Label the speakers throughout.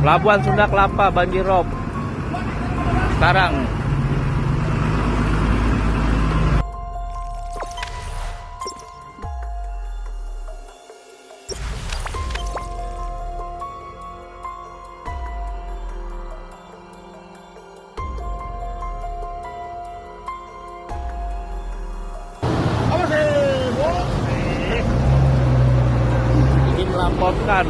Speaker 1: Pelabuhan Sunda Kelapa banjir rob sekarang. Ini melaporkan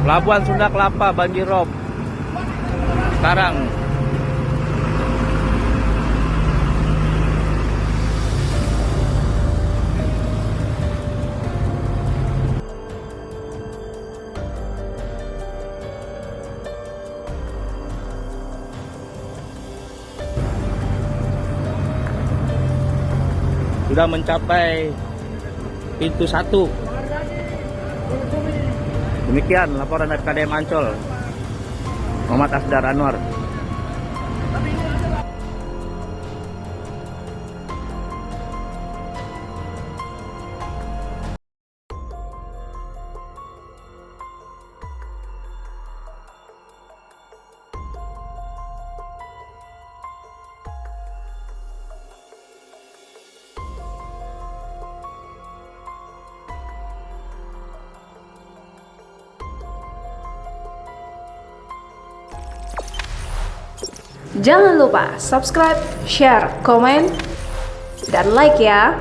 Speaker 1: Pelabuhan Sunda Kelapa banjir rob sekarang. Sudah mencapai pintu 1. Demikian laporan dari KDM Ancol, Muhammad Asdar Anwar.
Speaker 2: Jangan lupa subscribe, share, komen, dan like ya.